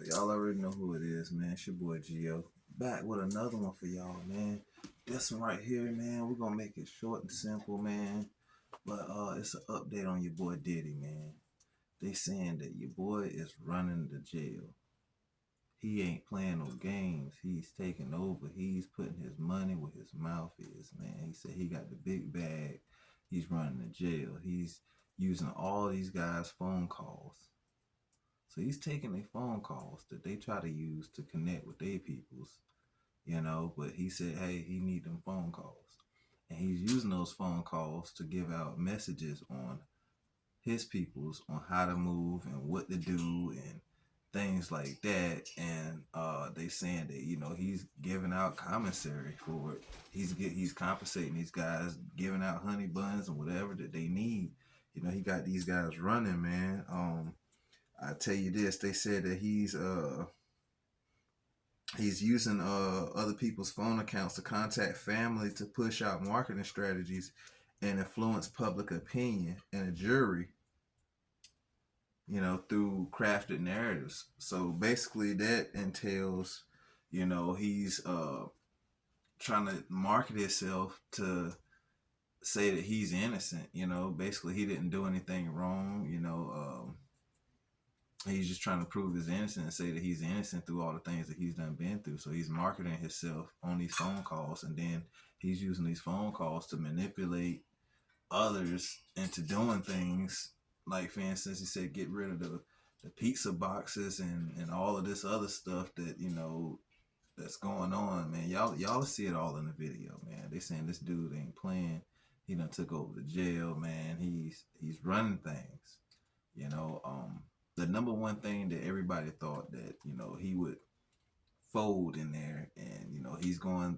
Y'all already know who it is, man. It's your boy Gio. Back with another one for y'all, man. This one right here, man, we're gonna make it short and simple, man. But it's an update on your boy Diddy, man. They saying that your boy is running the jail. He ain't playing no games. He's taking over. He's putting his money where his mouth is, man. He said he got the big bag. He's running the jail. He's using all these guys' phone calls. So he's taking their phone calls that they try to use to connect with their peoples, but he said, hey, he need them phone calls. And he's using those phone calls to give out messages on his peoples on how to move and what to do and things like that. And they saying that, he's giving out commissary for it. He's compensating these guys, giving out honey buns and whatever that they need. He got these guys running, man. I tell you this, they said that he's using other people's phone accounts to contact family to push out marketing strategies and influence public opinion and a jury, through crafted narratives. So basically that entails, he's trying to market himself to say that he's innocent, basically he didn't do anything wrong, he's just trying to prove his innocence and say that he's innocent through all the things that he's done been through. So he's marketing himself on these phone calls, and then he's using these phone calls to manipulate others into doing things. Like, for instance, he said get rid of the pizza boxes and all of this other stuff that that's going on, man. Y'all see it all in the video, man. They saying this dude ain't playing. He done took over the jail, man. He's running things, you know. The number one thing that everybody thought that he would fold in there, and he's gonna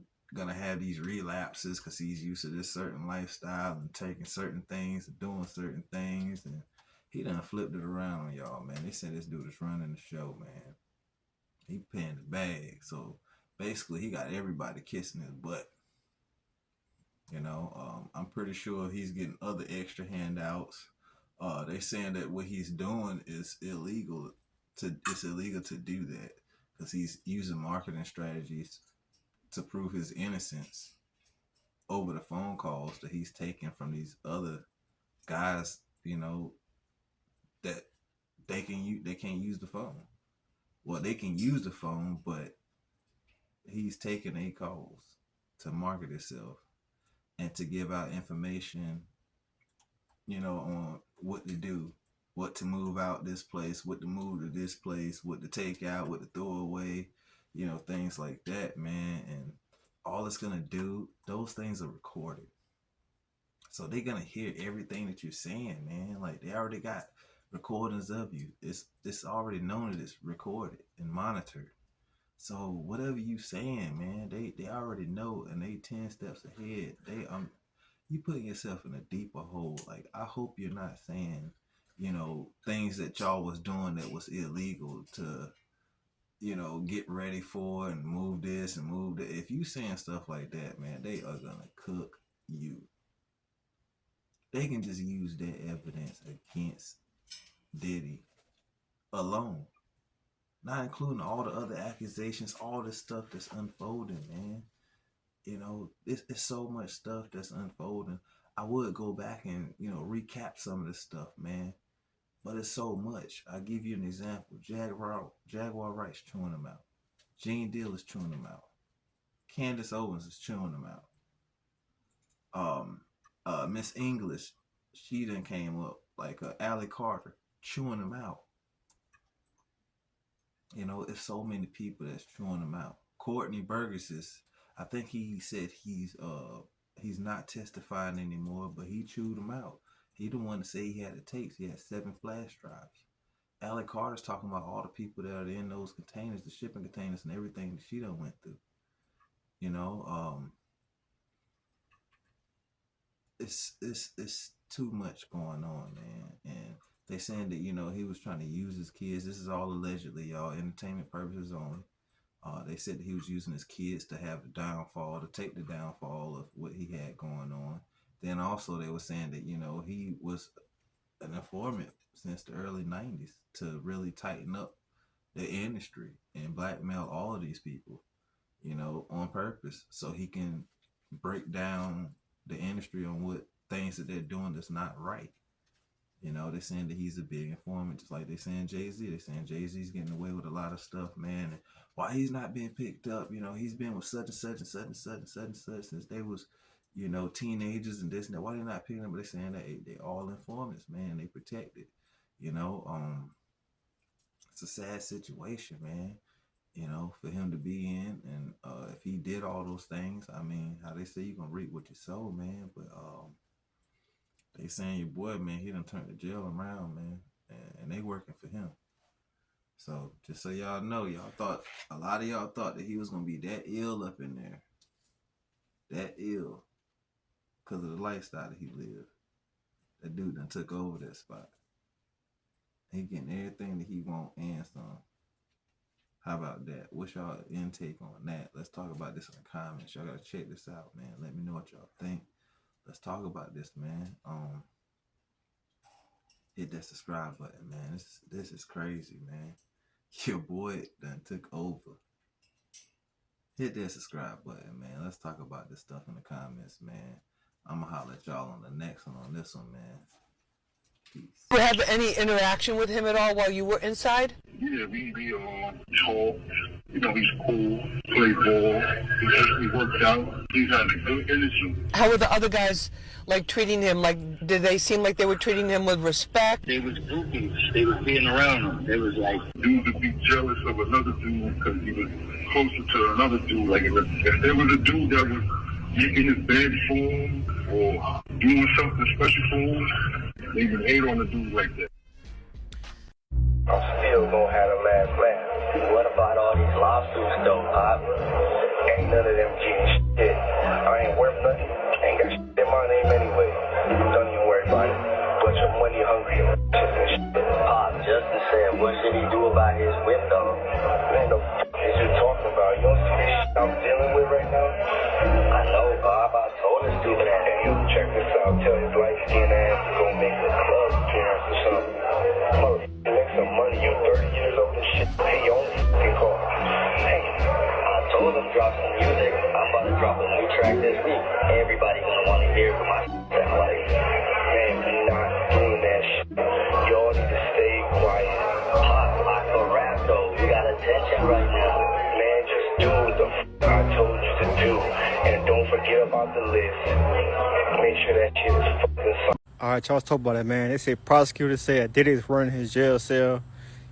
have these relapses because he's used to this certain lifestyle and taking certain things and doing certain things, and he done flipped it around on y'all, man. They said this dude is running the show, man. He paying the bag, so basically he got everybody kissing his butt. I'm pretty sure he's getting other extra handouts. They saying that what he's doing is illegal. It's illegal to do that because he's using marketing strategies to prove his innocence over the phone calls that he's taking from these other guys. That they can't use the phone. Well, they can use the phone, but he's taking a calls to market himself and to give out information, on what to do, what to move out this place, what to move to this place, what to take out, what to throw away, things like that, man. And all it's gonna do, those things are recorded. So they're gonna hear everything that you're saying, man. Like they already got recordings of you. It's already known that it's recorded and monitored. So whatever you saying, man, they already know, and they 10 steps ahead. You putting yourself in a deeper hole. Like I hope you're not saying, things that y'all was doing that was illegal to, get ready for and move this and move that. If you saying stuff like that, man, they are gonna cook you. They can just use that evidence against Diddy alone. Not including all the other accusations, all the stuff that's unfolding, man. It's so much stuff that's unfolding. I would go back and, recap some of this stuff, man. But it's so much. I'll give you an example. Jaguar Wright's chewing them out. Gene Deal is chewing them out. Candace Owens is chewing them out. Miss English, she done came up like Allie Carter, chewing them out. It's so many people that's chewing them out. Courtney Burgess I think he said he's not testifying anymore, but he chewed them out. He the one to say he had the tapes. He had 7 flash drives. Allie Carter's talking about all the people that are in those containers, the shipping containers, and everything that she done went through. It's too much going on, man. And they saying that he was trying to use his kids. This is all allegedly, y'all, entertainment purposes only. They said that he was using his kids to have the downfall, to take the downfall of what he had going on. Then also they were saying that he was an informant since the early 90s to really tighten up the industry and blackmail all of these people, on purpose, so he can break down the industry on what things that they're doing that's not right. They're saying that he's a big informant, just like they're saying Jay-Z. They're saying Jay-Z's getting away with a lot of stuff, man. And why he's not being picked up, he's been with such and such and such and such and such and such since they was, teenagers and this and that. Why they not picking them? But they're saying that they all informants, man. They protected. It's a sad situation, man. For him to be in, and if he did all those things, I mean, how they say you gonna reap what you sow, man. But they saying your boy, man, he done turned the jail around, man, and they working for him. So just so y'all know, a lot of y'all thought that he was gonna be that ill up in there, that ill, because of the lifestyle that he lived. That dude done took over that spot. He getting everything that he want and some. How about that? What's y'all intake on that? Let's talk about this in the comments. Y'all gotta check this out, man. Let me know what y'all think. Let's talk about this, man. Hit that subscribe button, man. This is crazy, man. Your boy done took over. Hit that subscribe button, man. Let's talk about this stuff in the comments, man. I'ma holler at y'all on the next one on this one, man. Peace. You have any interaction with him at all while you were inside? Yeah, we talked. He's cool, play ball. He actually worked out. He's had a good energy. How were the other guys treating him? Did they seem like they were treating him with respect? They was groupies. They was being around him. They was like, dude would be jealous of another dude because he was closer to another dude. Like if there was a dude that was in his bed for him or doing something special for him, they would hate on a dude like that. I'm still gonna have a last laugh. What about all these lawsuits though, Pop? Ain't none of them getting shit. I ain't worth nothing. Ain't got shit in my name anyway. Don't even worry about it. Bunch of money hungry and shit. Pop, Justin said, what should he do about his whip though? Man, the f*** is you talking about? You don't see this shit I'm dealing with right now? I know, Bob. I told this dude that. And you check this out. Tell his light-skinned ass to go make a club appearance or something. Make some money. You 30 years old and shit. Pay your own f***ing car. Hey, I told him drop some music. I'm about to drop a new track this week. Everybody gonna want to hear what my sound like. Man, we not doing that shit. Y'all need to stay quiet. Pop, I can rap though. You got attention right now. Man, just do what the I told you to do. And don't forget about the list. Make sure that shit is fucking solid. All right, y'all, let's talk about it, man. They say prosecutors say that Diddy is running his jail cell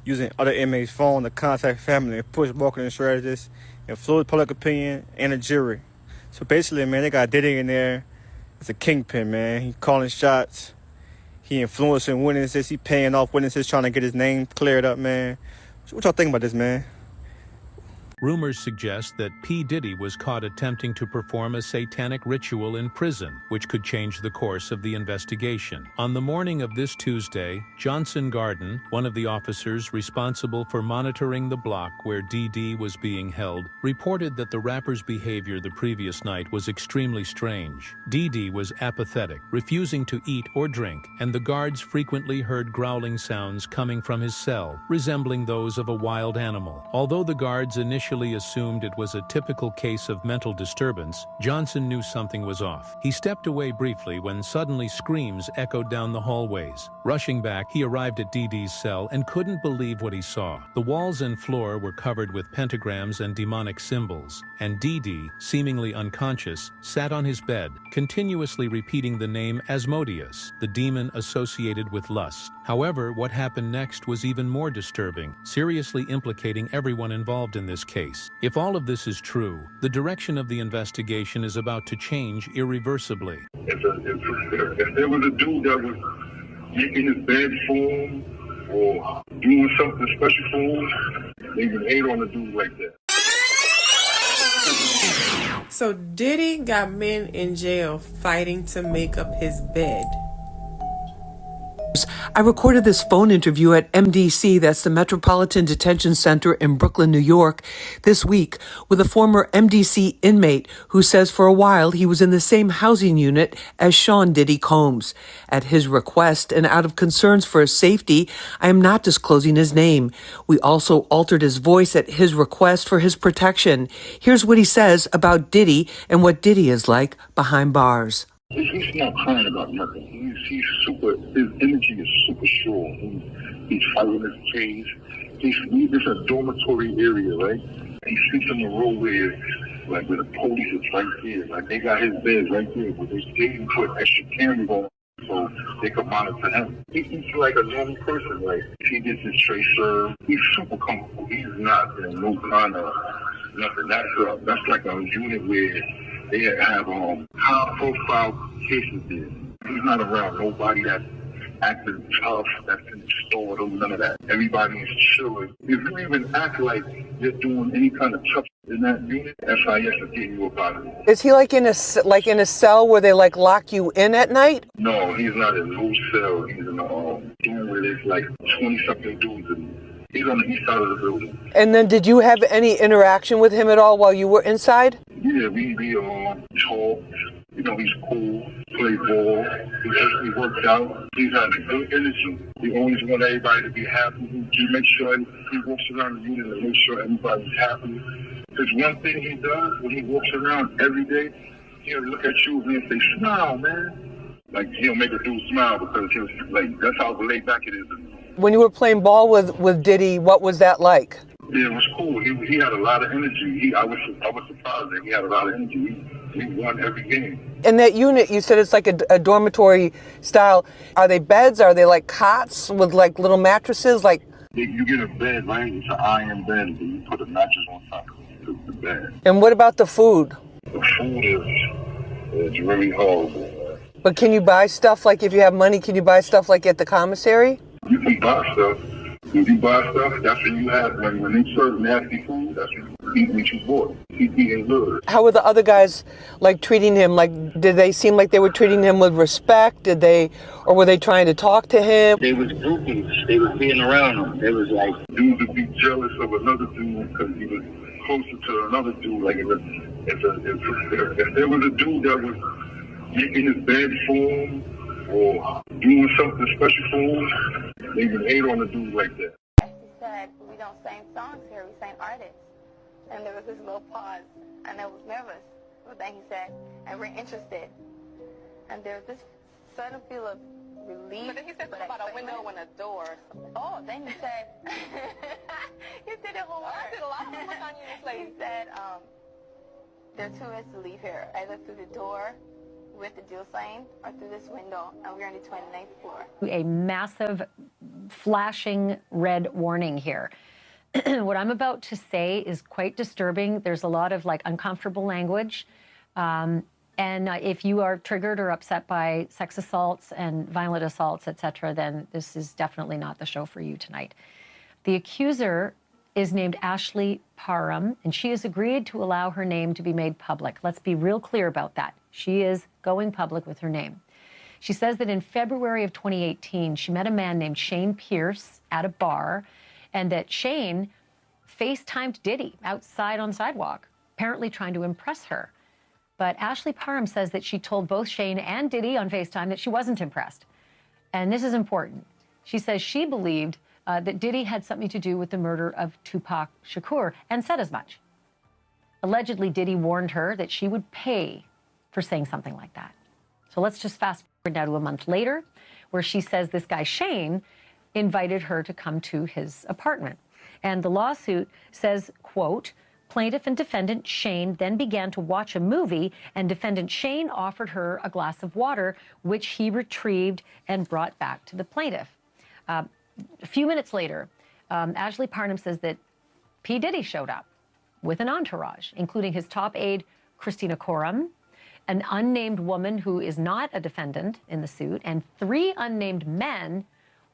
using other inmates' phone to contact family and push marketing strategists, influence public opinion, and a jury. So basically, man, they got Diddy in there as a kingpin, man. He calling shots. He influencing witnesses. He paying off witnesses, trying to get his name cleared up, man. So what y'all think about this, man? Rumors suggest that P. Diddy was caught attempting to perform a satanic ritual in prison, which could change the course of the investigation. On the morning of this Tuesday, Johnson Garden, one of the officers responsible for monitoring the block where DD was being held, reported that the rapper's behavior the previous night was extremely strange. DD was apathetic, refusing to eat or drink, and the guards frequently heard growling sounds coming from his cell, resembling those of a wild animal. Although the guards initially assumed it was a typical case of mental disturbance, Johnson knew something was off. He stepped away briefly when suddenly screams echoed down the hallways. Rushing back, he arrived at DD's cell and couldn't believe what he saw. The walls and floor were covered with pentagrams and demonic symbols, and DD, seemingly unconscious, sat on his bed, continuously repeating the name Asmodeus, the demon associated with lust. However, what happened next was even more disturbing, seriously implicating everyone involved in this case. If all of this is true, the direction of the investigation is about to change irreversibly. If there was a dude that was in his bed for him or doing something special for him, they would hate on a dude like that. So Diddy got men in jail fighting to make up his bed. I recorded this phone interview at MDC, that's the Metropolitan Detention Center in Brooklyn, New York, this week with a former MDC inmate who says for a while he was in the same housing unit as Sean Diddy Combs. At his request and out of concerns for his safety, I am not disclosing his name. We also altered his voice at his request for his protection. Here's what he says about Diddy and what Diddy is like behind bars. He's not crying about nothing. He's super. His energy is super strong. He's fighting his case. It's a dormitory area, right? He sits in the row where the police is right there. Like they got his bed right there, but they even put extra cameras on so they can monitor him. He's like a normal person. Like he gets his tray served. He's super comfortable. He's not in no kind of nothing. That's like a unit where they have high-profile cases there. He's not around nobody that's acting tough, that's in the store, none of that. Everybody is chilling. If you even act like you're doing any kind of tough in that unit, SIS is getting you up out of it. Is he like in a cell where they like lock you in at night? No, he's not in no cell. He's in a room where there's like 20-something dudes in. He's on the east side of the building. And then did you have any interaction with him at all while you were inside? Yeah, we talked. You know, he's cool, play ball. He works out. He's had a good energy. He always wants everybody to be happy. He makes sure he walks around the unit and makes sure everybody's happy. Because one thing he does when he walks around every day, he'll look at you and say, "Smile, man." Like he'll make a dude smile because that's how laid back it is. When you were playing ball with Diddy, what was that like? Yeah, it was cool. He had a lot of energy. I was surprised that he had a lot of energy. He won every game. In that unit, you said it's like a dormitory style. Are they beds? Are they like cots with like little mattresses? Like you get a bed, right? It's an iron bed, and you put a mattress on top of the bed. And what about the food? The food is really horrible. But can you buy stuff like if you have money? Can you buy stuff like at the commissary? You can buy stuff. If you buy stuff, that's when you have, when they serve nasty food, that's when you eat what you bought. He's eating good. How were the other guys like treating him? Like, did they seem like they were treating him with respect? Or were they trying to talk to him? They was groupies. They was being around him. They was like, dudes would be jealous of another dude because he was closer to another dude. Like, if there was a dude that was making his bed for him, or doing something special for him, they would hate on a dude like that. He said, "We don't sing songs here, we sing artists." And there was this little pause, and I was nervous. But then he said, "And we're interested." And there was this sudden feel of relief. But then he said something about a window and a door. Oh, then he said, he did a whole word. I did a lot of work on you. He said, there are 2 ways to leave here, either through the door with the deal sign or through this window, and we're on the 29th floor. A massive flashing red warning here. What I'm about to say is quite disturbing. There's a lot of like uncomfortable language. And if you are triggered or upset by sex assaults and violent assaults, etc., then this is definitely not the show for you tonight. The accuser is named Ashley Parham, and she has agreed to allow her name to be made public. Let's be real clear about that. She is going public with her name. She says that in February of 2018, she met a man named Shane Pierce at a bar, and that Shane FaceTimed Diddy outside on the sidewalk, apparently trying to impress her. But Ashley Parham says that she told both Shane and Diddy on FaceTime that she wasn't impressed. And this is important. She says she believed that Diddy had something to do with the murder of Tupac Shakur, and said as much. Allegedly, Diddy warned her that she would pay for saying something like that. So let's just fast forward now to a month later, where she says this guy Shane invited her to come to his apartment. And the lawsuit says, quote, plaintiff and defendant Shane then began to watch a movie, and defendant Shane offered her a glass of water, which he retrieved and brought back to the plaintiff. A few minutes later, Ashley Parham says that P. Diddy showed up with an entourage, including his top aide, Christina Coram, an unnamed woman who is not a defendant in the suit, and 3 unnamed men,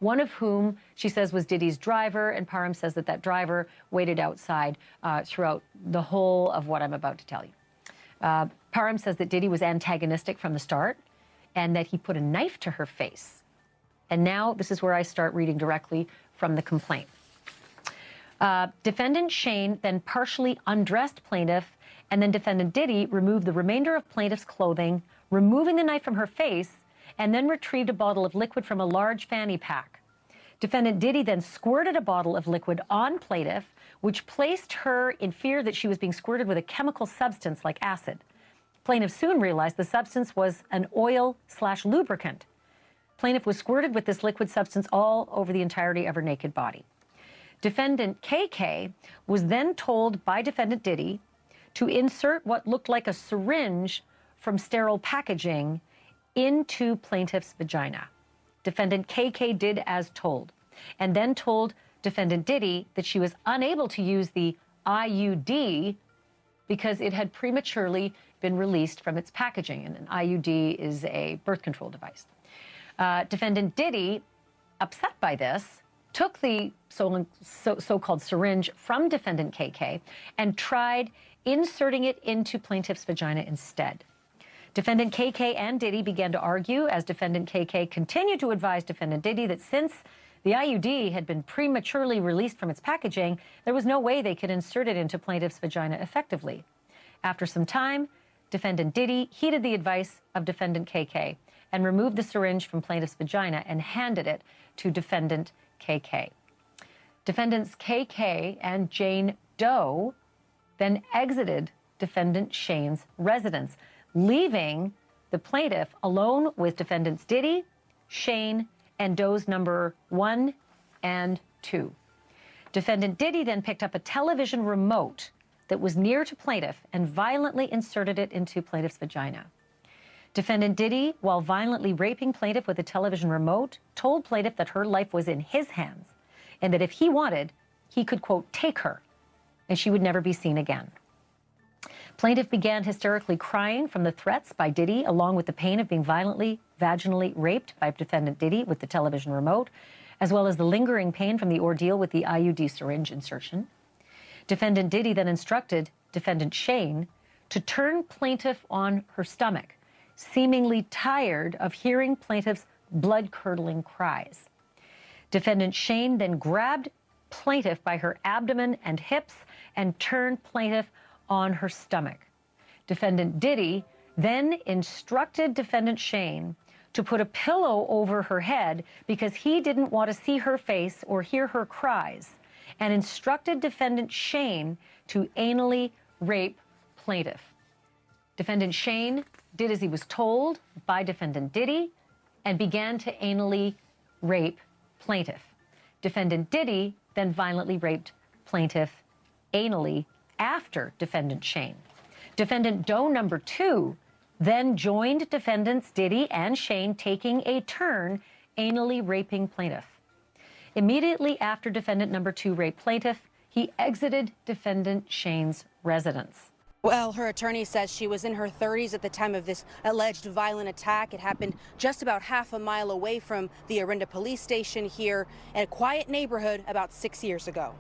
one of whom she says was Diddy's driver, and Parham says that that driver waited outside throughout the whole of what I'm about to tell you. Parham says that Diddy was antagonistic from the start, and that he put a knife to her face And now this is where I start reading directly from the complaint. Defendant Shane then partially undressed plaintiff, and then defendant Diddy removed the remainder of plaintiff's clothing, removing the knife from her face, and then retrieved a bottle of liquid from a large fanny pack. Defendant Diddy then squirted a bottle of liquid on plaintiff, which placed her in fear that she was being squirted with a chemical substance like acid. Plaintiff soon realized the substance was an oil/lubricant. Plaintiff was squirted with this liquid substance all over the entirety of her naked body. Defendant KK was then told by defendant Diddy to insert what looked like a syringe from sterile packaging into plaintiff's vagina. Defendant KK did as told, and then told defendant Diddy that she was unable to use the IUD because it had prematurely been released from its packaging, and an IUD is a birth control device. Defendant Diddy, upset by this, took the so-called syringe from defendant KK and tried inserting it into plaintiff's vagina instead. Defendant KK and Diddy began to argue as defendant KK continued to advise defendant Diddy that since the IUD had been prematurely released from its packaging, there was no way they could insert it into plaintiff's vagina effectively. After some time, defendant Diddy heeded the advice of defendant KK and removed the syringe from plaintiff's vagina and handed it to defendant KK. Defendants KK and Jane Doe then exited defendant Shane's residence, leaving the plaintiff alone with defendants Diddy, Shane, and Doe's number 1 and 2. Defendant Diddy then picked up a television remote that was near to plaintiff and violently inserted it into plaintiff's vagina. Defendant Diddy, while violently raping plaintiff with a television remote, told plaintiff that her life was in his hands and that if he wanted, he could, quote, take her, and she would never be seen again. Plaintiff began hysterically crying from the threats by Diddy, along with the pain of being violently, vaginally raped by defendant Diddy with the television remote, as well as the lingering pain from the ordeal with the IUD syringe insertion. Defendant Diddy then instructed defendant Shane to turn plaintiff on her stomach, seemingly tired of hearing plaintiff's blood-curdling cries. Defendant Shane then grabbed plaintiff by her abdomen and hips and turned plaintiff on her stomach. Defendant Diddy then instructed defendant Shane to put a pillow over her head because he didn't want to see her face or hear her cries, and instructed defendant Shane to anally rape plaintiff. Defendant Shane did as he was told by defendant Diddy and began to anally rape plaintiff. Defendant Diddy then violently raped plaintiff anally after defendant Shane. Defendant Doe number 2 then joined defendants Diddy and Shane, taking a turn anally raping plaintiff. Immediately after defendant number 2 raped plaintiff, he exited defendant Shane's residence. Well, her attorney says she was in her 30s at the time of this alleged violent attack. It happened just about half a mile away from the Orinda police station here in a quiet neighborhood about 6 years ago.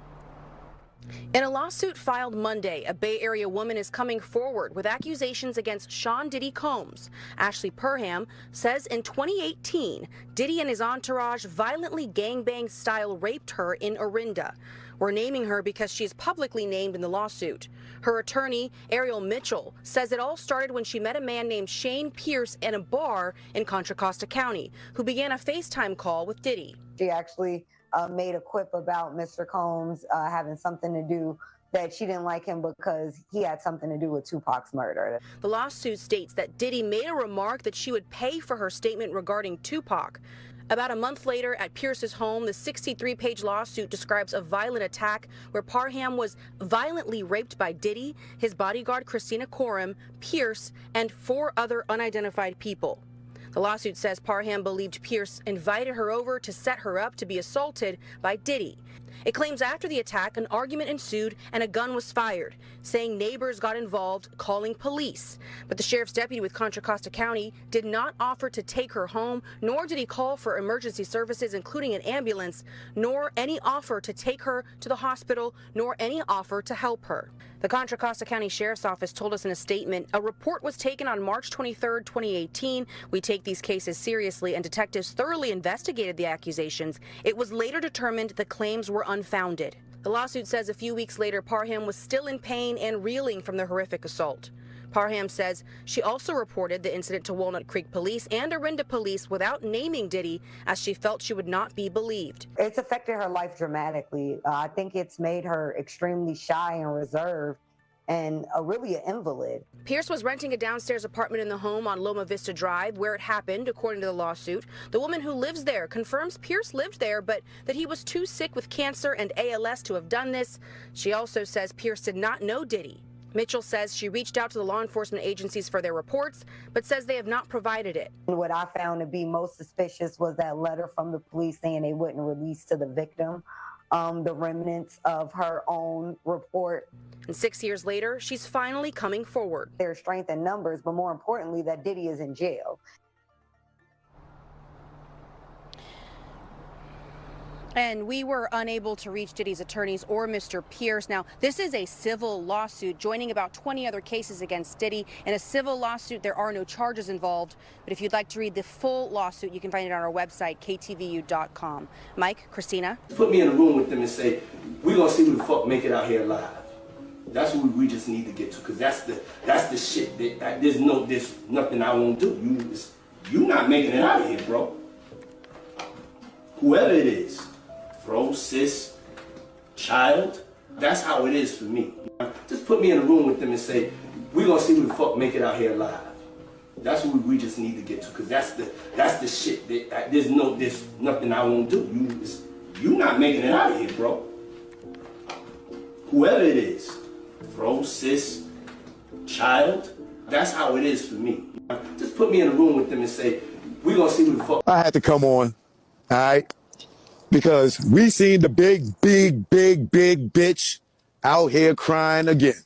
In a lawsuit filed Monday, a Bay Area woman is coming forward with accusations against Sean Diddy Combs. Ashley Perham says in 2018, Diddy and his entourage violently gangbang-style raped her in Orinda. We're naming her because she's publicly named in the lawsuit. Her attorney, Ariel Mitchell, says it all started when she met a man named Shane Pierce at a bar in Contra Costa County, who began a FaceTime call with Diddy. She actually made a quip about Mr. Combs having something to do, that she didn't like him because he had something to do with Tupac's murder. The lawsuit states that Diddy made a remark that she would pay for her statement regarding Tupac. About a month later at Pierce's home, the 63-page lawsuit describes a violent attack where Parham was violently raped by Diddy, his bodyguard Christina Coram, Pierce, and 4 other unidentified people. The lawsuit says Parham believed Pierce invited her over to set her up to be assaulted by Diddy. It claims after the attack, an argument ensued and a gun was fired, saying neighbors got involved, calling police. But the sheriff's deputy with Contra Costa County did not offer to take her home, nor did he call for emergency services, including an ambulance, nor any offer to take her to the hospital, nor any offer to help her. The Contra Costa County Sheriff's Office told us in a statement, a report was taken on March 23, 2018. We take these cases seriously, and detectives thoroughly investigated the accusations. It was later determined the claims were unfounded. The lawsuit says a few weeks later, Parham was still in pain and reeling from the horrific assault. Parham says she also reported the incident to Walnut Creek Police and Orinda Police without naming Diddy, as she felt she would not be believed. It's affected her life dramatically. I think it's made her extremely shy and reserved and really an invalid. Pierce was renting a downstairs apartment in the home on Loma Vista Drive where it happened, according to the lawsuit. The woman who lives there confirms Pierce lived there, but that he was too sick with cancer and ALS to have done this. She also says Pierce did not know Diddy. Mitchell says she reached out to the law enforcement agencies for their reports, but says they have not provided it. What I found to be most suspicious was that letter from the police saying they wouldn't release to the victim the remnants of her own report. And 6 years later, she's finally coming forward. There's strength in numbers, but more importantly, that Diddy is in jail. And we were unable to reach Diddy's attorneys or Mr. Pierce. Now, this is a civil lawsuit joining about 20 other cases against Diddy. In a civil lawsuit, there are no charges involved. But if you'd like to read the full lawsuit, you can find it on our website, KTVU.com. Mike, Christina? Put me in a room with them and say, we're going to see who the fuck make it out here alive. That's what we just need to get to, because that's the shit. There's nothing I won't do. You not making it out of here, bro. Whoever it is. Bro, sis, child, that's how it is for me. Just put me in a room with them and say, we're gonna see who the fuck make it out here alive. That's what we just need to get to, because that's the shit. There's nothing I won't do. You not making it out of here, bro. Whoever it is, bro, sis, child, that's how it is for me. Just put me in a room with them and say, we're gonna see who the fuck. I had to come on, all right? Because we seen the big bitch out here crying again.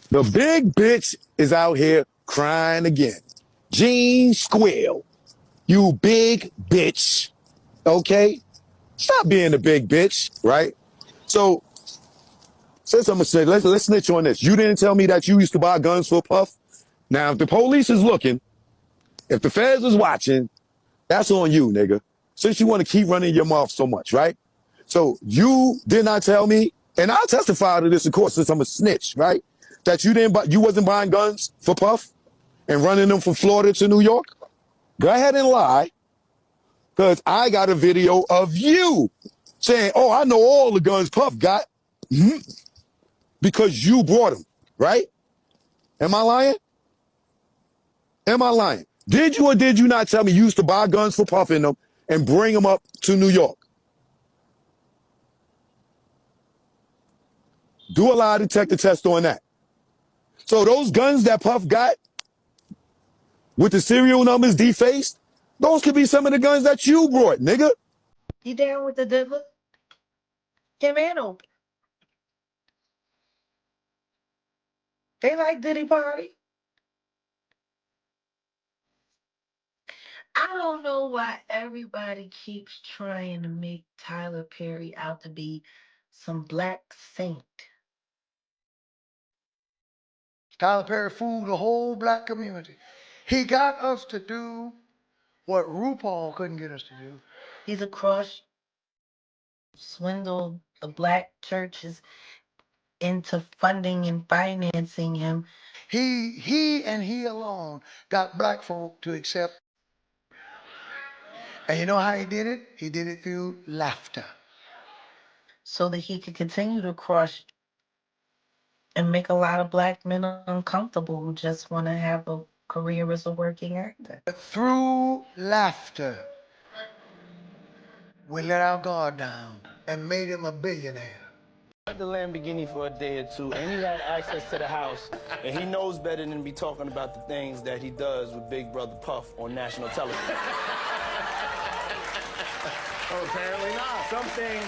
The big bitch is out here crying again. Jean Squill, you big bitch, okay? Stop being the big bitch, right? So, since I'm gonna say, let's snitch on this. You didn't tell me that you used to buy guns for Puff. Now, if the police is looking, if the feds is watching, that's on you, nigga. Since you want to keep running your mouth so much, right? So you did not tell me, and I'll testify to this, of course, since I'm a snitch, right? That you wasn't buying guns for Puff and running them from Florida to New York. Go ahead and lie, because I got a video of you saying, oh, I know all the guns Puff got, because you brought them, right? Am I lying? Am I lying? Did you or did you not tell me you used to buy guns for Puff in them and bring them up to New York? Do a lie detector test on that. So those guns that Puff got with the serial numbers defaced, those could be some of the guns that you brought, nigga. You down with the diddler? Get man open. They like Diddy Party. I don't know why everybody keeps trying to make Tyler Perry out to be some black saint. Tyler Perry fooled the whole black community. He got us to do what RuPaul couldn't get us to do. He's a crush, swindled the black churches into funding and financing him. He and he alone got black folk to accept. And you know how he did it? He did it through laughter. So that he could continue to crush and make a lot of black men uncomfortable who just want to have a career as a working actor. Through laughter, we let our guard down and made him a billionaire. Let the Lamborghini for a day or two, and he had access to the house, and he knows better than to be talking about the things that he does with Big Brother Puff on national television. Oh, apparently not. Something,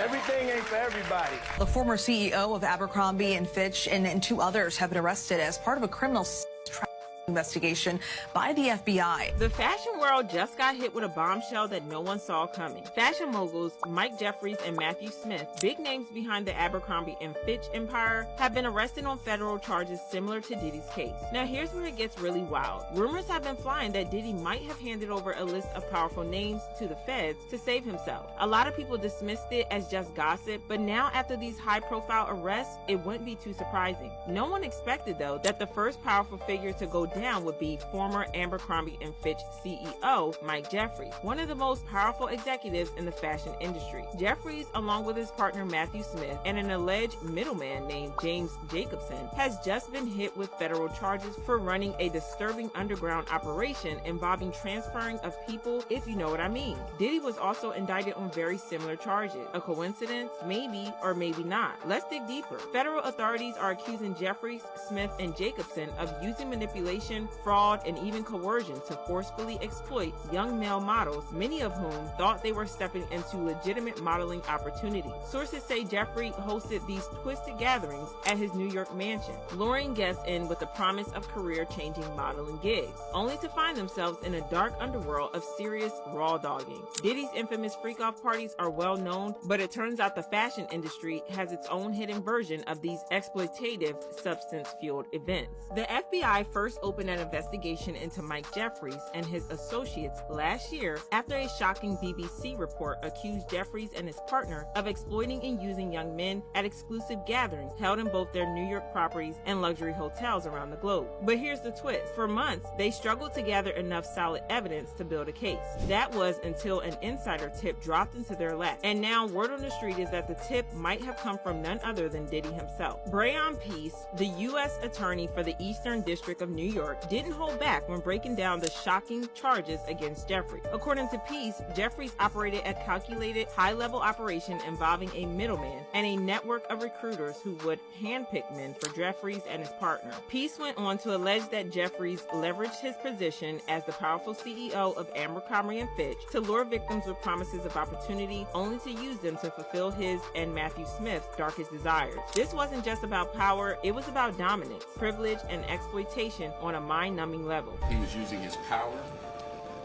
everything ain't for everybody. The former CEO of Abercrombie and Fitch and two others have been arrested as part of a criminal trial. investigation by the FBI. The fashion world just got hit with a bombshell that no one saw coming. Fashion moguls Mike Jeffries and Matthew Smith, big names behind the Abercrombie & Fitch empire, have been arrested on federal charges similar to Diddy's case. Now here's where it gets really wild. Rumors have been flying that Diddy might have handed over a list of powerful names to the feds to save himself. A lot of people dismissed it as just gossip, but now after these high-profile arrests, it wouldn't be too surprising. No one expected, though, that the first powerful figure to go down would be former Abercrombie & Fitch CEO Mike Jeffries, one of the most powerful executives in the fashion industry. Jeffries, along with his partner Matthew Smith and an alleged middleman named James Jacobson, has just been hit with federal charges for running a disturbing underground operation involving transferring of people, if you know what I mean. Diddy was also indicted on very similar charges. A coincidence? Maybe or maybe not. Let's dig deeper. Federal authorities are accusing Jeffries, Smith, and Jacobson of using manipulation, fraud, and even coercion to forcefully exploit young male models, many of whom thought they were stepping into legitimate modeling opportunities. Sources say Jeffrey hosted these twisted gatherings at his New York mansion, luring guests in with the promise of career-changing modeling gigs, only to find themselves in a dark underworld of serious raw dogging. Diddy's infamous freak-off parties are well known, but it turns out the fashion industry has its own hidden version of these exploitative, substance-fueled events. The FBI first opened an investigation into Mike Jeffries and his associates last year after a shocking BBC report accused Jeffries and his partner of exploiting and using young men at exclusive gatherings held in both their New York properties and luxury hotels around the globe. But here's the twist. For months, they struggled to gather enough solid evidence to build a case. That was until an insider tip dropped into their lap. And now word on the street is that the tip might have come from none other than Diddy himself. Breon Peace, the U.S. attorney for the Eastern District of New York, didn't hold back when breaking down the shocking charges against Jeffrey. According to Peace, Jeffries operated a calculated, high-level operation involving a middleman and a network of recruiters who would handpick men for Jeffries and his partner. Peace went on to allege that Jeffries leveraged his position as the powerful CEO of Abercrombie & Fitch to lure victims with promises of opportunity, only to use them to fulfill his and Matthew Smith's darkest desires. This wasn't just about power, it was about dominance, privilege, and exploitation on a mind-numbing level. He was using his power,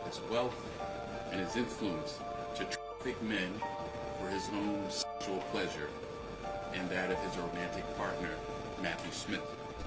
his wealth, and his influence to traffic men for his own sexual pleasure and that of his romantic partner, Matthew Smith.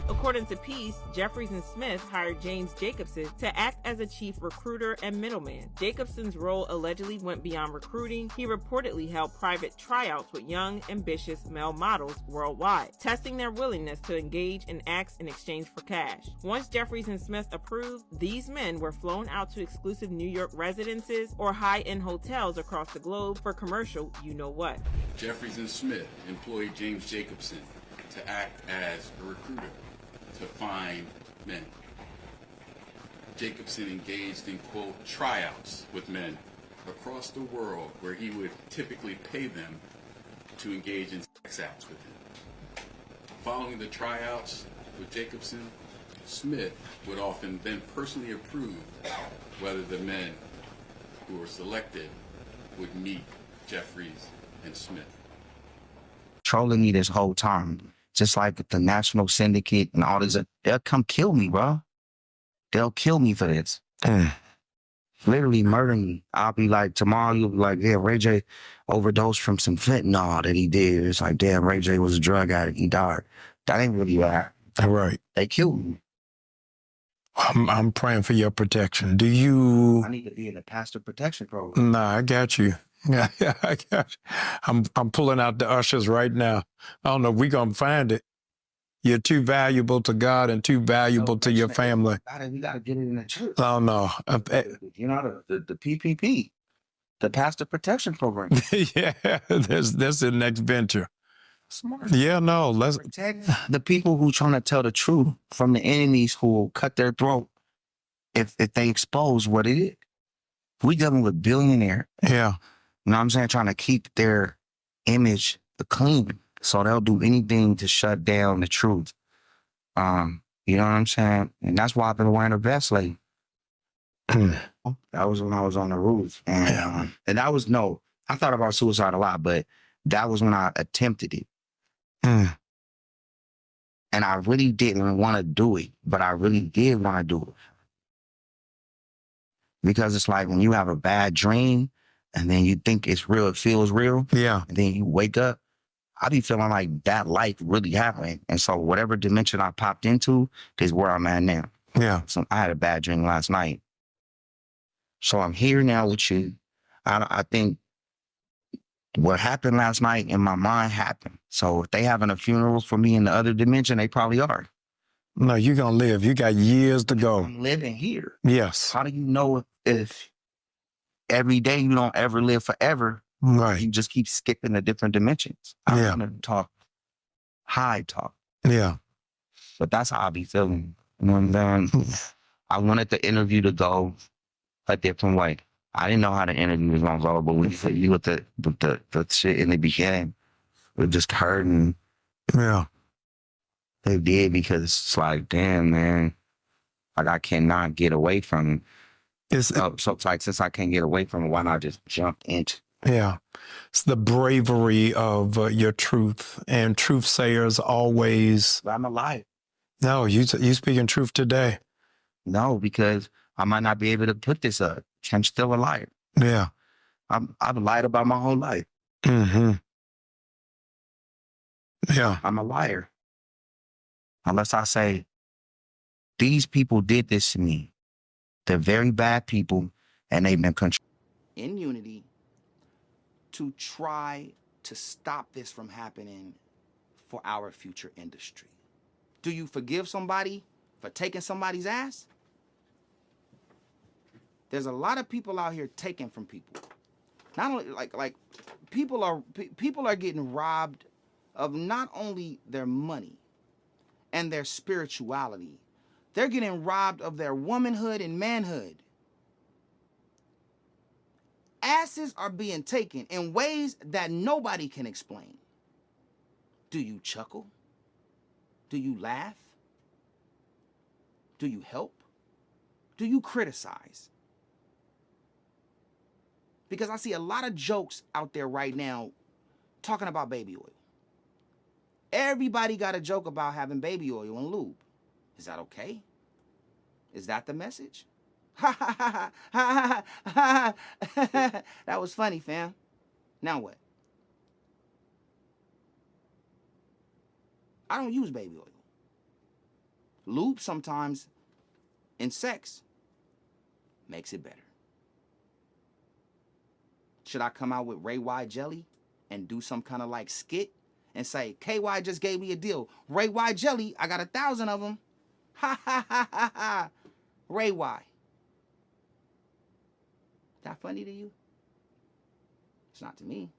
According to Peace, Jeffries and Smith hired James Jacobson to act as a chief recruiter and middleman. Jacobson's role allegedly went beyond recruiting. He reportedly held private tryouts with young, ambitious male models worldwide, testing their willingness to engage in acts in exchange for cash. Once Jeffries and Smith approved, these men were flown out to exclusive New York residences or high-end hotels across the globe for commercial you-know-what. Jeffries and Smith employed James Jacobson to act as a recruiter to find men. Jacobson engaged in, quote, tryouts with men across the world where he would typically pay them to engage in sex acts with him. Following the tryouts with Jacobson, Smith would often then personally approve whether the men who were selected would meet Jeffries and Smith. Trolling me this whole time. Just like the National Syndicate and all this, they'll come kill me, bro. They'll kill me for this. Literally murder me. I'll be like, tomorrow you'll be like, yeah, Ray J overdosed from some fentanyl that he did. It's like, damn, Ray J was a drug addict. He died. That ain't really what happened. Right. They killed me. I'm praying for your protection. Do you? I need to be in the pastor protection program. Nah, I got you. Yeah, I got you. I'm pulling out the ushers right now. I don't know if we're going to find it. You're too valuable to God and too valuable to your family. We got to get it in the church. Oh, no. You know, the PPP, the pastor protection program. Yeah, that's the next venture. Smart. Yeah, no, let's protect the people who trying to tell the truth from the enemies who will cut their throat if they expose what it is. We dealing with billionaire. Yeah. You know what I'm saying? Trying to keep their image clean. So they'll do anything to shut down the truth. You know what I'm saying? And that's why I've been wearing a vest lately. That was when I was on the roof. And that was, I thought about suicide a lot, but that was when I attempted it. And I really didn't want to do it, but I really did want to do it. Because it's like when you have a bad dream and then you think it's real, it feels real. Yeah. And then you wake up, I be feeling like that life really happened. And so whatever dimension I popped into is where I'm at now. Yeah. So I had a bad dream last night. So I'm here now with you. I think what happened last night in my mind happened. So if they having a funeral for me in the other dimension, they probably are. No, you're going to live. You got years to go. I'm living here. Yes. How do you know if every day you don't ever live forever? Right. You just keep skipping the different dimensions. I Yeah. want to talk high talk. Yeah. But that's how I be feeling. When I wanted the interview to go a different way. I didn't know how the interview was gonna go, but when you said you with the shit in the beginning, it just hurting. Yeah. They did because it's like, damn, man, like I cannot get away from it. So it's like, since I can't get away from it, why not just jump into it? Yeah. It's the bravery of your truth, and truth sayers always. But I'm a liar. No, you speaking truth today. No, because I might not be able to put this up. I'm still a liar. Yeah. I've lied about my whole life. Mm-hmm. Yeah. I'm a liar. Unless I say, these people did this to me. They're very bad people, and they've been controlled. In unity, to try to stop this from happening for our future industry. Do you forgive somebody for taking somebody's ass? There's a lot of people out here taking from people. Not only like people are getting robbed of not only their money and their spirituality, they're getting robbed of their womanhood and manhood. Asses are being taken in ways that nobody can explain. Do you chuckle? Do you laugh? Do you help? Do you criticize? Because I see a lot of jokes out there right now talking about baby oil. Everybody got a joke about having baby oil and lube. Is that okay? Is that the message? Ha ha ha ha ha ha. That was funny, fam. Now what? I don't use baby oil. Lube sometimes in sex makes it better. Should I come out with Ray Y jelly and do some kind of like skit and say, KY just gave me a deal. Ray Y jelly, I got 1,000 of them. Ha ha ha ha ha. Ray Y. That funny to you? It's not to me.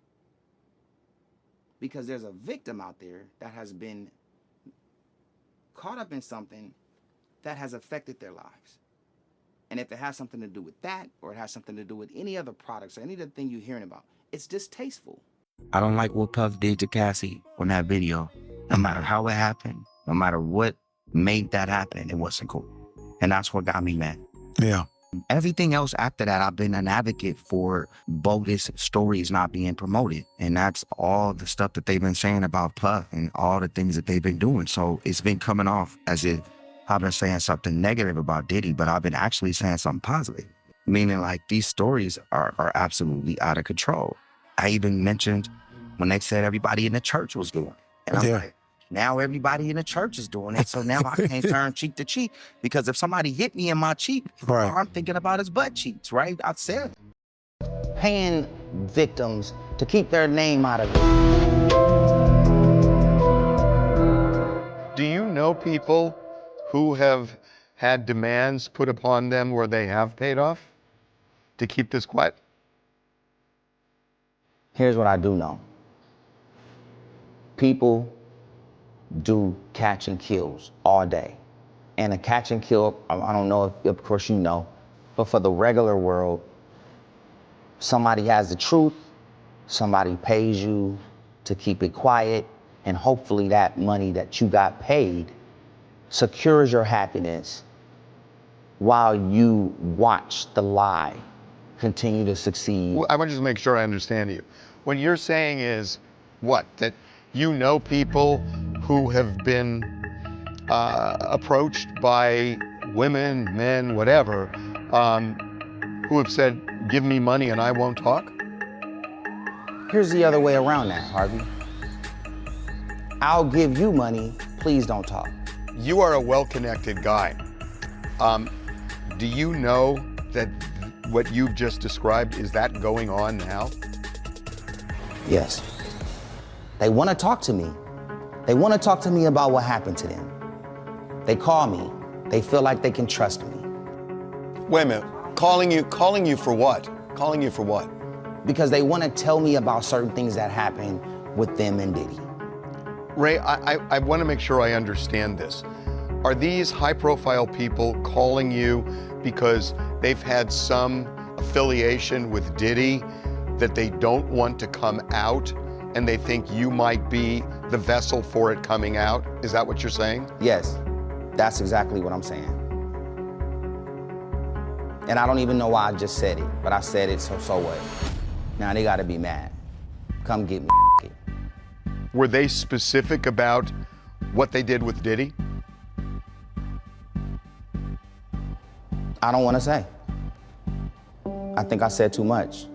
Because there's a victim out there that has been caught up in something that has affected their lives. And if it has something to do with that, or it has something to do with any other products or any other thing you're hearing about, it's distasteful. I don't like what Puff did to Cassie on that video. No matter how it happened, no matter what made that happen, it wasn't cool. And that's what got me mad. Yeah. Everything else after that, I've been an advocate for bogus stories not being promoted. And that's all the stuff that they've been saying about Puff and all the things that they've been doing. So it's been coming off as if I've been saying something negative about Diddy, but I've been actually saying something positive. Meaning like these stories are absolutely out of control. I even mentioned when they said everybody in the church was doing it. And I'm like, now everybody in the church is doing it. So now I can't turn cheek to cheek, because if somebody hit me in my cheek, all I'm thinking about is butt cheeks, right? I said paying victims to keep their name out of it. Do you know people who have had demands put upon them where they have paid off to keep this quiet? Here's what I do know. People do catch and kills all day. And a catch and kill, I don't know if, of course you know, but for the regular world, somebody has the truth, somebody pays you to keep it quiet, and hopefully that money that you got paid secures your happiness while you watch the lie continue to succeed. Well, I want to just make sure I understand you. What you're saying is what? That you know people who have been approached by women, men, whatever, who have said, give me money and I won't talk? Here's the other way around that, Harvey. I'll give you money, please don't talk. You are a well-connected guy. Do you know that what you've just described, is that going on now? Yes. They want to talk to me. They want to talk to me about what happened to them. They call me. They feel like they can trust me. Wait a minute, calling you for what? Calling you for what? Because they want to tell me about certain things that happened with them and Diddy. Ray, I want to make sure I understand this. Are these high-profile people calling you because they've had some affiliation with Diddy that they don't want to come out and they think you might be the vessel for it coming out? Is that what you're saying? Yes, that's exactly what I'm saying. And I don't even know why I just said it, but I said it, so what? Now they gotta be mad. Come get me. Were they specific about what they did with Diddy? I don't wanna say. I think I said too much.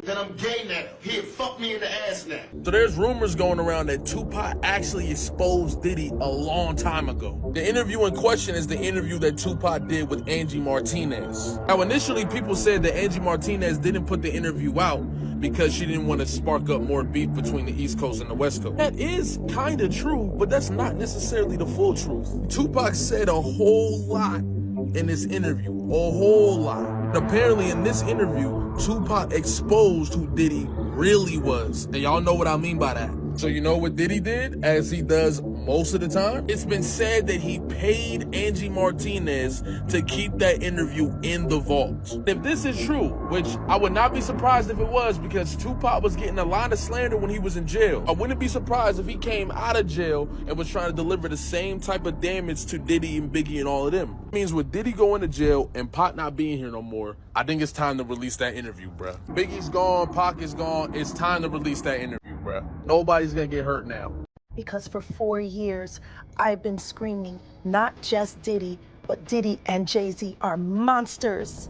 That I'm gay now. Here, fuck me in the ass now. So there's rumors going around that Tupac actually exposed Diddy a long time ago. The interview in question is the interview that Tupac did with Angie Martinez. Now, initially, people said that Angie Martinez didn't put the interview out because she didn't want to spark up more beef between the East Coast and the West Coast. That is kind of true, but that's not necessarily the full truth. Tupac said a whole lot in this interview, a whole lot. And apparently in this interview, Tupac exposed who Diddy really was. And y'all know what I mean by that. So you know what Diddy did, as he does most of the time? It's been said that he paid Angie Martinez to keep that interview in the vault. If this is true, which I would not be surprised if it was, because Tupac was getting a lot of slander when he was in jail. I wouldn't be surprised if he came out of jail and was trying to deliver the same type of damage to Diddy and Biggie and all of them. It means with Diddy going to jail and Pac not being here no more, I think it's time to release that interview, bruh. Biggie's gone, Pac is gone, it's time to release that interview, bruh. Nobody's gonna get hurt now. Because for 4 years, I've been screaming, not just Diddy, but Diddy and Jay-Z are monsters.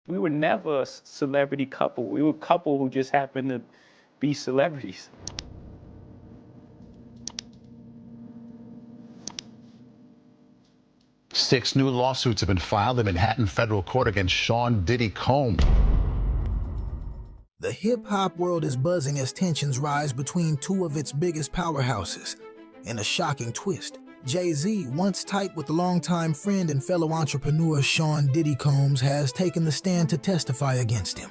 We were never a celebrity couple. We were a couple who just happened to be celebrities. Six new lawsuits have been filed in Manhattan federal court against Sean Diddy Combs. The hip-hop world is buzzing as tensions rise between two of its biggest powerhouses. In a shocking twist, Jay-Z, once tight with longtime friend and fellow entrepreneur Sean Diddy Combs, has taken the stand to testify against him.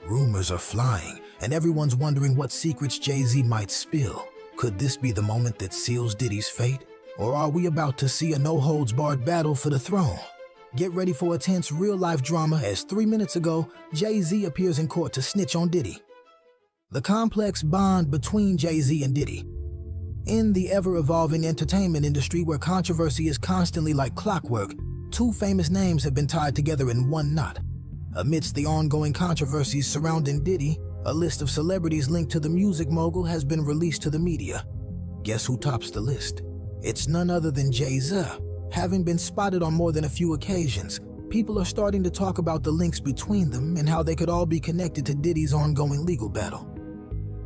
Rumors are flying, and everyone's wondering what secrets Jay-Z might spill. Could this be the moment that seals Diddy's fate? Or are we about to see a no-holds-barred battle for the throne? Get ready for a tense real-life drama as 3 minutes ago, Jay-Z appears in court to snitch on Diddy. The complex bond between Jay-Z and Diddy. In the ever-evolving entertainment industry where controversy is constantly like clockwork, two famous names have been tied together in one knot. Amidst the ongoing controversies surrounding Diddy, a list of celebrities linked to the music mogul has been released to the media. Guess who tops the list? It's none other than Jay-Z. Having been spotted on more than a few occasions, people are starting to talk about the links between them and how they could all be connected to Diddy's ongoing legal battle.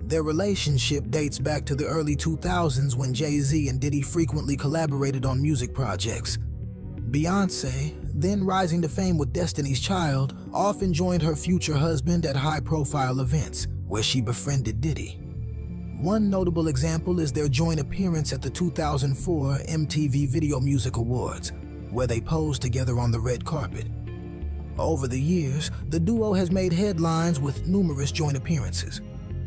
Their relationship dates back to the early 2000s when Jay-Z and Diddy frequently collaborated on music projects. Beyoncé, then rising to fame with Destiny's Child, often joined her future husband at high-profile events where she befriended Diddy. One notable example is their joint appearance at the 2004 MTV Video Music Awards, where they posed together on the red carpet. Over the years, the duo has made headlines with numerous joint appearances.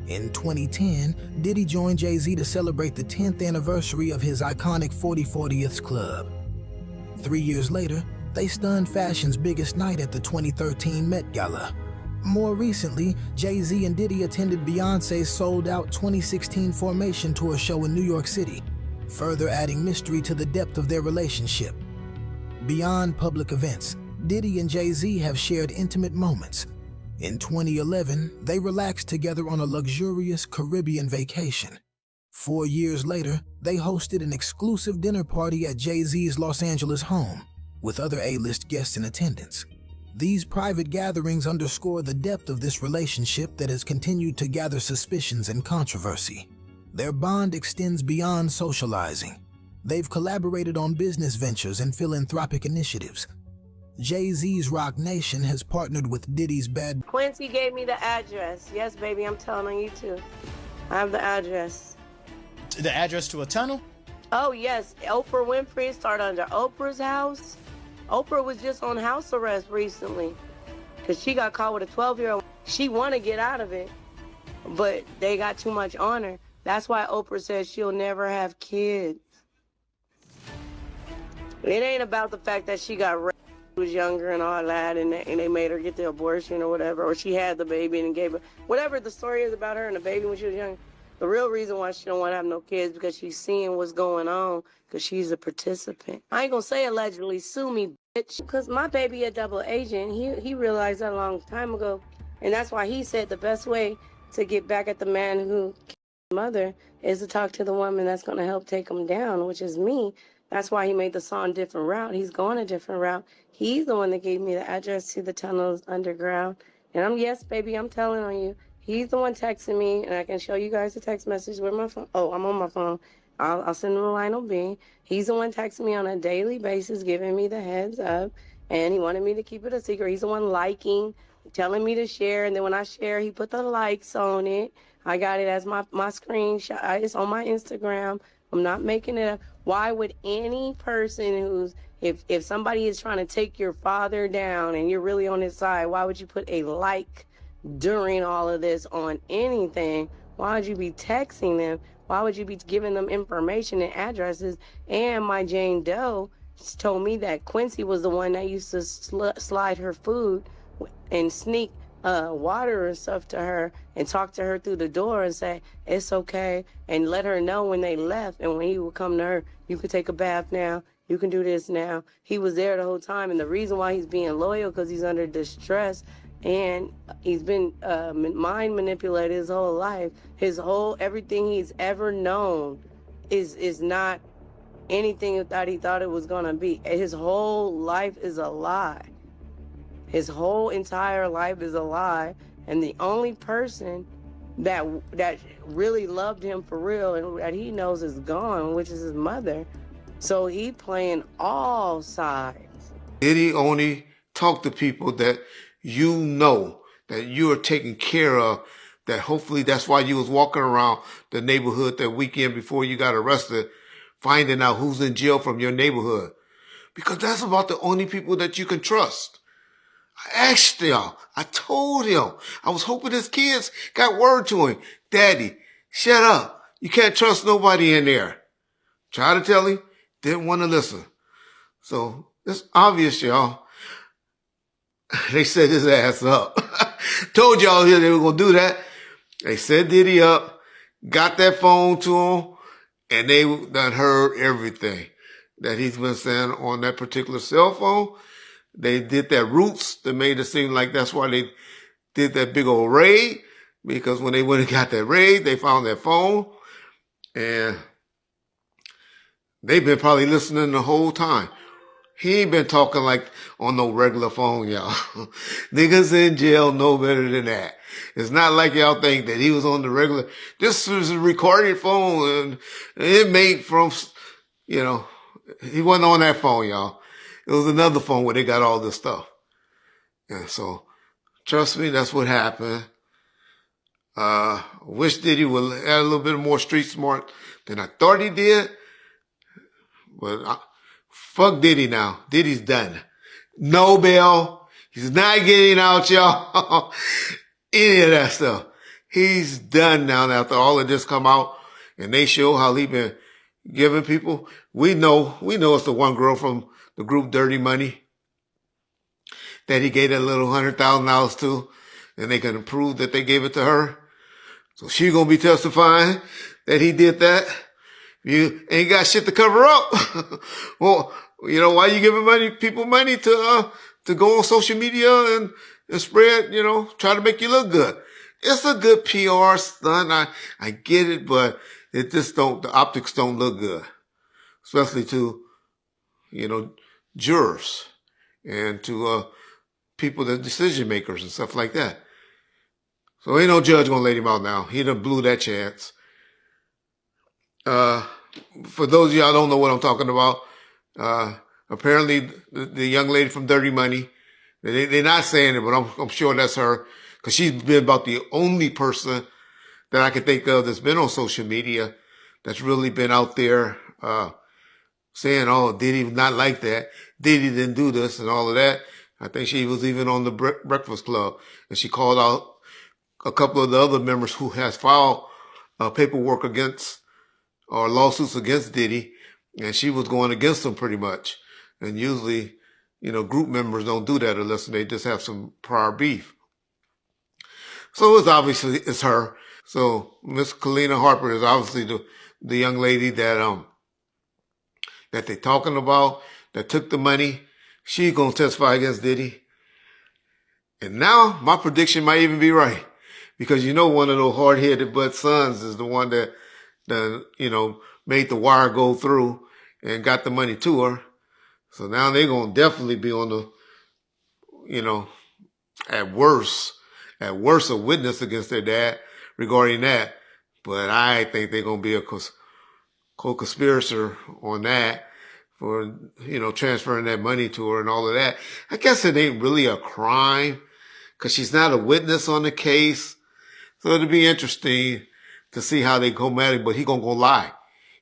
In 2010, Diddy joined Jay-Z to celebrate the 10th anniversary of his iconic 40/40th Club. 3 years later, they stunned fashion's biggest night at the 2013 Met Gala. More recently, Jay-Z and Diddy attended Beyoncé's sold-out 2016 Formation Tour show in New York City, further adding mystery to the depth of their relationship. Beyond public events, Diddy and Jay-Z have shared intimate moments. In 2011, they relaxed together on a luxurious Caribbean vacation. 4 years later, they hosted an exclusive dinner party at Jay-Z's Los Angeles home, with other A-list guests in attendance. These private gatherings underscore the depth of this relationship that has continued to gather suspicions and controversy. Their bond extends beyond socializing. They've collaborated on business ventures and philanthropic initiatives. Jay-Z's Roc Nation has partnered with Diddy's Bad... Quincy gave me the address. Yes, baby, I'm telling on you too. I have the address. The address to a tunnel? Oh, yes. Oprah Winfrey started under Oprah's house. Oprah was just on house arrest recently because she got caught with a 12-year-old. She want to get out of it, but they got too much on her. That's why Oprah says she'll never have kids. It ain't about the fact that she got raped, was younger and all that, and they made her get the abortion or whatever, or she had the baby and gave her, whatever the story is about her and the baby when she was young. The real reason why she don't want to have no kids because she's seeing what's going on because she's a participant. I ain't gonna say allegedly, sue me, bitch, because my baby a double agent. He realized that a long time ago, and that's why he said the best way to get back at the man who killed his mother is to talk to the woman that's gonna help take him down, which is me. That's why he made the song Different Route. He's going a different route. He's the one that gave me the address to the tunnels underground. And yes, baby, I'm telling on you. He's the one texting me, and I can show you guys the text message with my phone. Oh, I'm on my phone. I'll send him a Lionel B. He's the one texting me on a daily basis, giving me the heads up, and he wanted me to keep it a secret. He's the one liking, telling me to share, and then when I share, he put the likes on it. I got it as my screenshot. It's on my Instagram. I'm not making it up. Why would any person who's, if somebody is trying to take your father down and you're really on his side, why would you put a like during all of this on anything? Why would you be texting them? Why would you be giving them information and addresses? And my Jane Doe told me that Quincy was the one that used to slide her food and sneak water and stuff to her and talk to her through the door and say, it's okay, and let her know when they left. And when he would come to her, you could take a bath now. You can do this now. He was there the whole time. And the reason why he's being loyal, because he's under distress. And he's been mind manipulated his whole life. Everything he's ever known is not anything that he thought it was going to be. His whole life is a lie. His whole entire life is a lie. And the only person that really loved him for real and that he knows is gone, which is his mother. So he playing all sides. Diddy only talk to people that you know, that you are taking care of, that hopefully that's why you was walking around the neighborhood that weekend before you got arrested, finding out who's in jail from your neighborhood. Because that's about the only people that you can trust. I asked y'all, I told him, I was hoping his kids got word to him. Daddy, shut up. You can't trust nobody in there. Tried to tell him, didn't want to listen. So it's obvious, y'all. They set his ass up. Told y'all here they were going to do that. They set Diddy up, got that phone to him, and they done heard everything that he's been saying on that particular cell phone. They did that roots that made it seem like that's why they did that big old raid, because when they went and got that raid, they found that phone, and they've been probably listening the whole time. He ain't been talking like on no regular phone, y'all. Niggas in jail know better than that. It's not like y'all think that he was on the regular. This was a recorded phone, and it made from, he wasn't on that phone, y'all. It was another phone where they got all this stuff. And so, trust me, that's what happened. Wish Diddy would add a little bit more street smart than I thought he did. But fuck Diddy now. Diddy's done. No bail. He's not getting out, y'all. Any of that stuff. He's done now after all of this come out and they show how he been giving people. We know it's the one girl from the group Dirty Money that he gave that little $100,000 to, and they can prove that they gave it to her. So she gonna be testifying that he did that. You ain't got shit to cover up. Well, why you giving people money to go on social media and spread, try to make you look good. It's a good PR stunt. I get it, but it just the optics don't look good, especially to, jurors and to people that decision makers and stuff like that. So ain't no judge gonna let him out now. He done blew that chance. For those of y'all don't know what I'm talking about, apparently the young lady from Dirty Money, they're not saying it, but I'm sure that's her, because she's been about the only person that I can think of that's been on social media that's really been out there saying, oh, Diddy was not like that. Diddy didn't do this and all of that. I think she was even on the Breakfast Club, and she called out a couple of the other members who has filed paperwork against or lawsuits against Diddy, and she was going against them pretty much. And usually, group members don't do that unless they just have some prior beef. So it's her. So Miss Kalina Harper is obviously the young lady that they're talking about, that took the money. She's gonna testify against Diddy. And now my prediction might even be right, because one of those hard-headed butt sons is the one that made the wire go through and got the money to her. So now they're gonna definitely be on the, at worst, a witness against their dad regarding that. But I think they're gonna be a co-conspirator on that for transferring that money to her and all of that. I guess it ain't really a crime, because she's not a witness on the case. So it'll be interesting to see how they come at it, but he gonna go lie.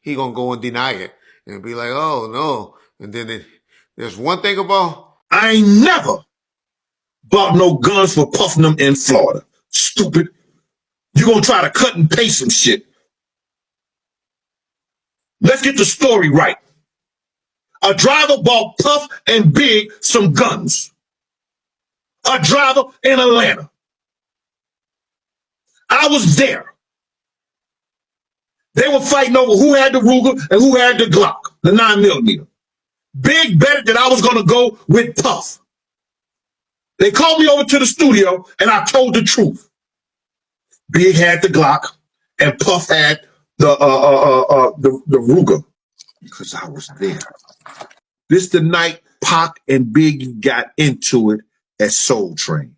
He gonna go and deny it and be like, oh no. And then there's one thing about, I ain't never bought no guns for puffing them in Florida. Stupid. You gonna try to cut and paste some shit. Let's get the story right. A driver bought Puff and Big some guns. A driver in Atlanta. I was there. They were fighting over who had the Ruger and who had the Glock, the 9mm. Big betted that I was going to go with Puff. They called me over to the studio, and I told the truth. Big had the Glock, and Puff had the Ruger, because I was there. This the night Pac and Biggie got into it at Soul Train.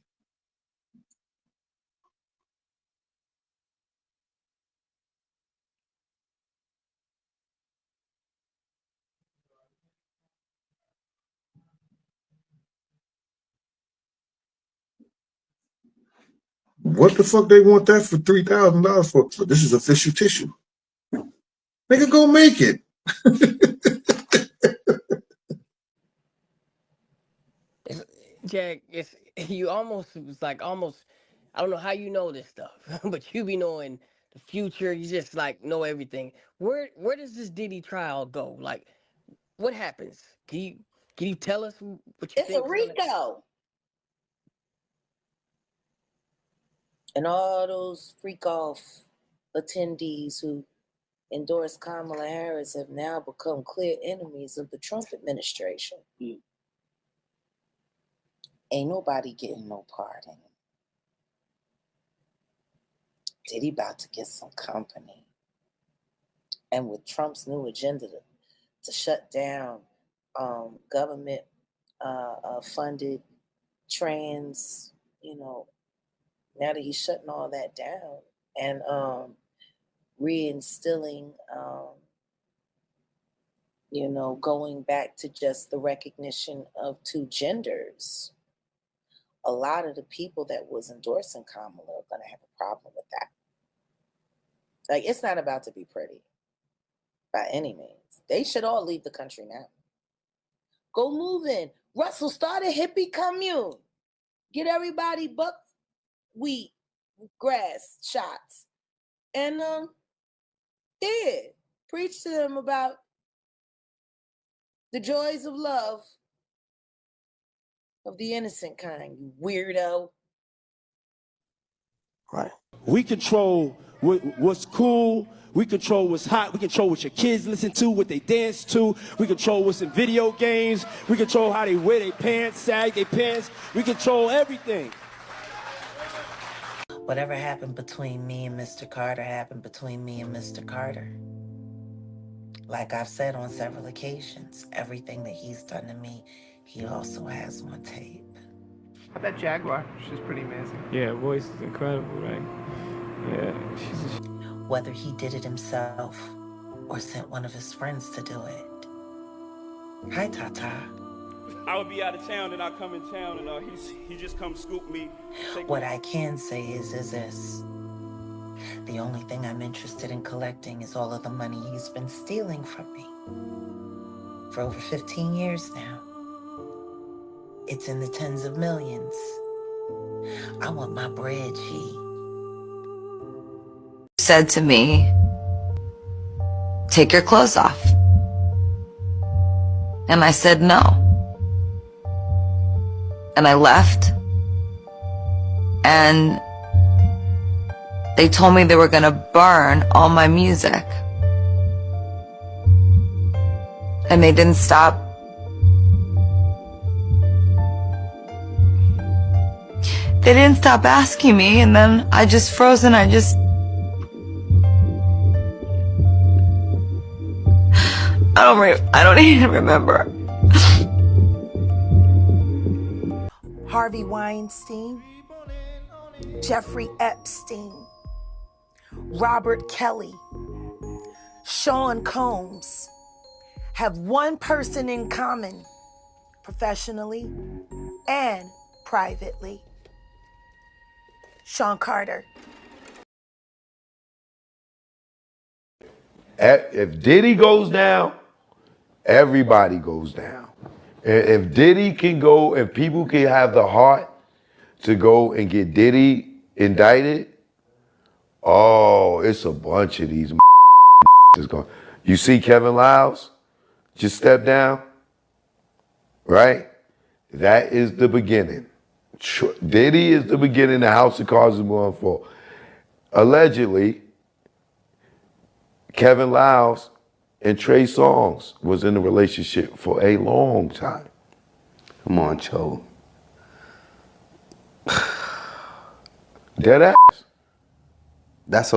What the fuck they want that for $3,000 for? But this is official tissue. Nigga, go make it. Jack, it's you almost was like almost. I don't know how you know this stuff, but you be knowing the future. You just like know everything. Where does this Diddy trial go? Like, what happens? Can you tell us what you It's a think? Rico. And all those freak off attendees who endorsed Kamala Harris have now become clear enemies of the Trump administration. Ain't nobody getting no pardon. Diddy about to get some company. And with Trump's new agenda to shut down government funded trans, now that he's shutting all that down and reinstilling, going back to just the recognition of two genders, a lot of the people that was endorsing Kamala are going to have a problem with that. Like, it's not about to be pretty by any means. They should all leave the country now. Go move in. Russell, start a hippie commune. Get everybody buckwheat grass shots. And preach to them about the joys of love of the innocent kind, you weirdo. Right. We control what's cool, We control what's hot. We control what your kids listen to, what they dance to. We control what's in video games. We control how they wear their pants, sag their pants. We control everything. Whatever happened between me and Mr. Carter happened between me and Mr. Carter. Like I've said on several occasions, everything that he's done to me, he also has on tape. I bet Jaguar, she's pretty amazing. Yeah, her voice is incredible, right? Yeah, she's Whether he did it himself or sent one of his friends to do it. Hi, Tata. I would be out of town and I come in town and he just come scoop me. What I can say is this. The only thing I'm interested in collecting is all of the money he's been stealing from me. For over 15 years now. It's in the tens of millions. I want my bread, G. Said to me, take your clothes off. And I said no. And I left. And they told me they were gonna burn all my music. And they didn't stop. They didn't stop asking me, and then I just froze and I don't even remember. Harvey Weinstein, Jeffrey Epstein, Robert Kelly, Sean Combs have one person in common, professionally and privately. Sean Carter. If Diddy goes down, everybody goes down. If Diddy can go, if people can have the heart to go and get Diddy indicted, oh, it's a bunch of these is going. You see Kevin Liles just step down, right? That is the beginning. Diddy is the beginning. The house of cards is going for. Allegedly, Kevin Liles and Trey Songz was in a relationship for a long time. Come on, Cho. Dead ass. That's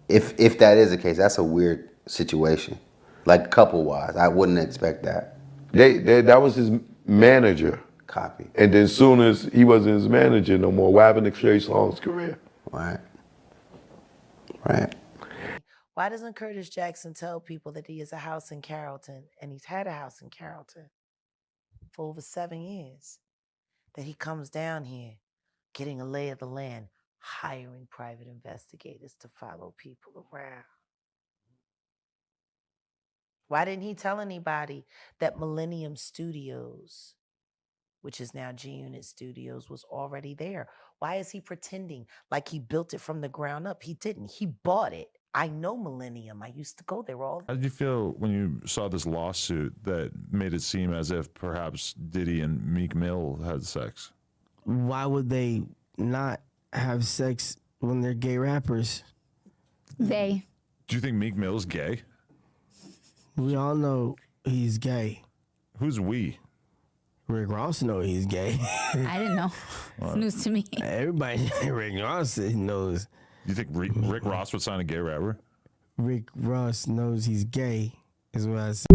if that is the case, that's a weird situation. Like couple-wise, I wouldn't expect that. That was his manager. Copy. And then as soon as he wasn't his manager no more, what happened to Trey Songz's career? Right. Right. Why doesn't Curtis Jackson tell people that he has a house in Carrollton, and he's had a house in Carrollton for over 7 years? That he comes down here, getting a lay of the land, hiring private investigators to follow people around. Why didn't he tell anybody that Millennium Studios, which is now G-Unit Studios, was already there? Why is he pretending like he built it from the ground up? He didn't. He bought it. I know Millennium. I used to go there all the time. How did you feel when you saw this lawsuit that made it seem as if perhaps Diddy and Meek Mill had sex? Why would they not have sex when they're gay rappers? Do you think Meek Mill's gay? We all know he's gay. Who's we? Rick Ross knows he's gay. I didn't know. It's news to me. Everybody, Rick Ross knows. You think Rick Ross would sign a gay rapper? Rick Ross knows he's gay, is what I said.